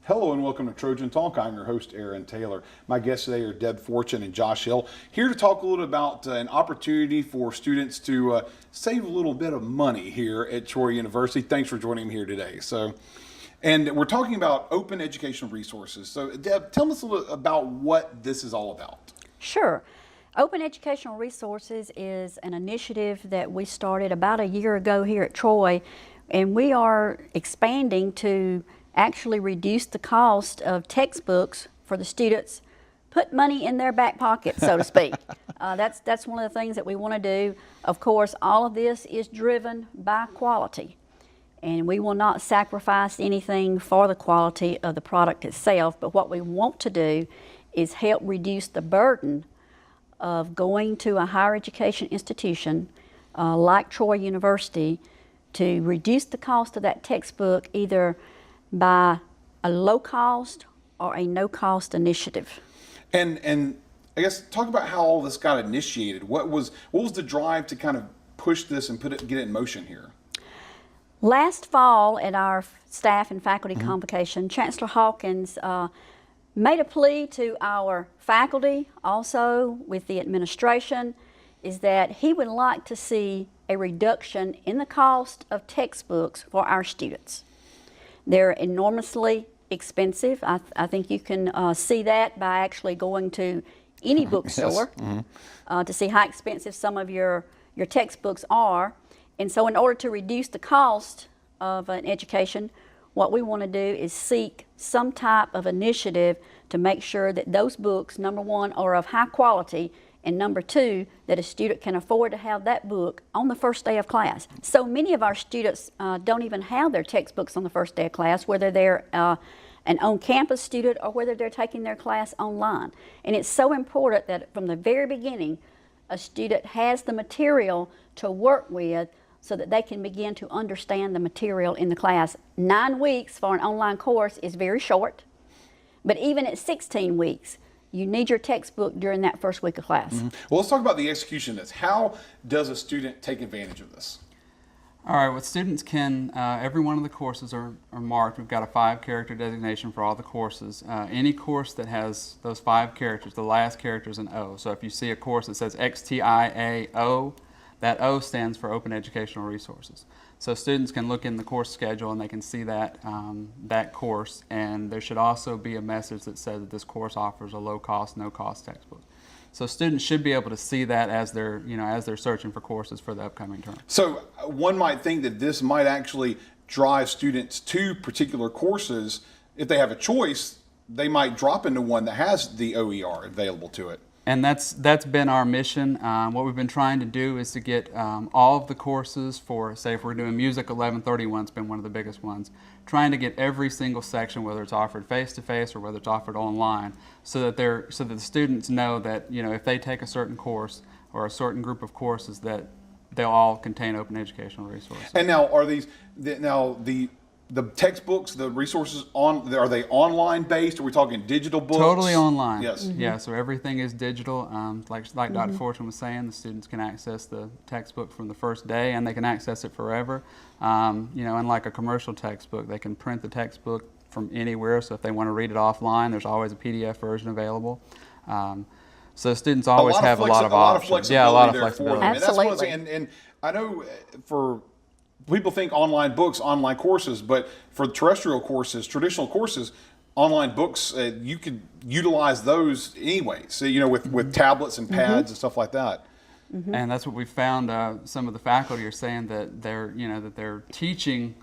Hello and welcome to Trojan Talk. I'm your host, Aaron Taylor. My guests today are Deb Fortune and Josh Hill, here to talk a little about an opportunity for students to save a little bit of money here at Troy University. Thanks for joining me here today. And we're talking about open educational resources. So Deb, tell us a little about what this is all about. Sure. Open Educational Resources is an initiative that we started about a year ago here at Troy, and we are expanding to actually reduce the cost of textbooks for the students, put money in their back pocket, so to speak. That's one of the things that we want to do. Of course, all of this is driven by quality, and we will not sacrifice anything for the quality of the product itself, but what we want to do is help reduce the burden of going to a higher education institution like Troy University to reduce the cost of that textbook either by a low cost or a no cost initiative. And I guess talk about how all this got initiated. What was the drive to kind of push this and get it in motion here? Last fall at our staff and faculty convocation, Chancellor Hawkins made a plea to our faculty, also with the administration, is that he would like to see a reduction in the cost of textbooks for our students. They're enormously expensive. I think you can see that by actually going to any bookstore to see how expensive some of your textbooks are. And so in order to reduce the cost of an education, what we want to do is seek some type of initiative to make sure that those books, number one, are of high quality, and number two, that a student can afford to have that book on the first day of class. So many of our students don't even have their textbooks on the first day of class, whether they're an on-campus student or whether they're taking their class online. And it's so important that from the very beginning, a student has the material to work with so that they can begin to understand the material in the class. 9 weeks for an online course is very short, but even at 16 weeks, you need your textbook during that first week of class. Well, let's talk about the execution of this. How does a student take advantage of this? All right, what students can, every one of the courses are marked. We've got a 5-character designation for all the courses. Any course that has those 5 characters, the last character is an O. So if you see a course that says XTIAO, that O stands for Open Educational Resources. So students can look in the course schedule and they can see that, that course, and there should also be a message that says that this course offers a low cost, no cost textbook. So students should be able to see that as they're, as they're searching for courses for the upcoming term. So one might think that this might actually drive students to particular courses. If they have a choice, they might drop into one that has the OER available to it. And that's been our mission. What we've been trying to do is to get all of the courses for, say, if we're doing Music 1131's been one of the biggest ones, trying to get every single section, whether it's offered face-to-face or whether it's offered online, so that the students know that if they take a certain course or a certain group of courses, that they'll all contain open educational resources. And now, are these the textbooks, the resources are they online based? Are we talking digital books? Totally online. Yes. Yeah. So everything is digital. Like Dr. Fortune was saying, the students can access the textbook from the first day, and they can access it forever. Unlike a commercial textbook, they can print the textbook from anywhere. So if they want to read it offline, there's always a PDF version available. So students always have a lot of options. Yeah, a lot of flexibility. Absolutely. And I know for people think online books, online courses, but for terrestrial courses, traditional courses, online books, you could utilize those anyway. So, with tablets and pads and stuff like that. And that's what we found. Some of the faculty are saying that their teaching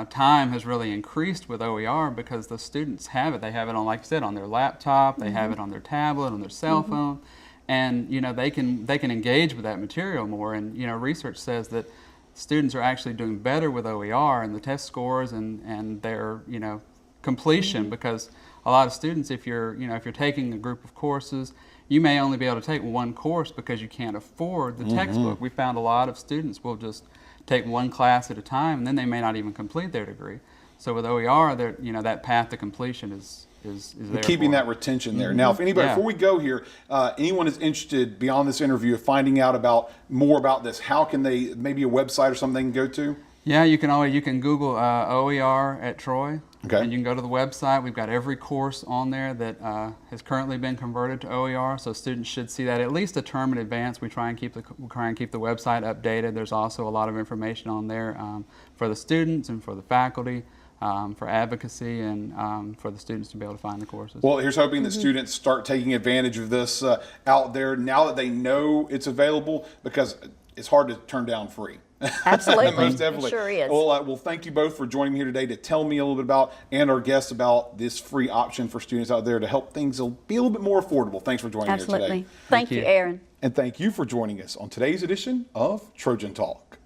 time has really increased with OER because the students have it. They have it on, like you said, on their laptop. They have it on their tablet, on their cell phone, and they can engage with that material more. And research says that students are actually doing better with OER and the test scores and their completion, because a lot of students, if you're taking a group of courses, you may only be able to take one course because you can't afford the textbook. We found a lot of students will just take one class at a time, and then they may not even complete their degree. So with OER, that path to completion is there. Keeping that retention there. Now, if anybody, before we go here, anyone is interested beyond this interview of finding out more about this, how can they, maybe a website or something they can go to? Yeah, you can Google OER at Troy, Okay. and you can go to the website. We've got every course on there that has currently been converted to OER, so students should see that at least a term in advance. We try and keep the website updated. There's also a lot of information on there for the students and for the faculty, for advocacy, and for the students to be able to find the courses. Well, here's hoping that students start taking advantage of this out there now that they know it's available, because it's hard to turn down free. Absolutely. Most definitely. It sure is. Well, thank you both for joining me here today to tell me a little bit about, and our guests, about this free option for students out there to help things be a little bit more affordable. Thanks for joining me here Absolutely. today. Thank you, Aaron. And thank you for joining us on today's edition of Trojan Talk.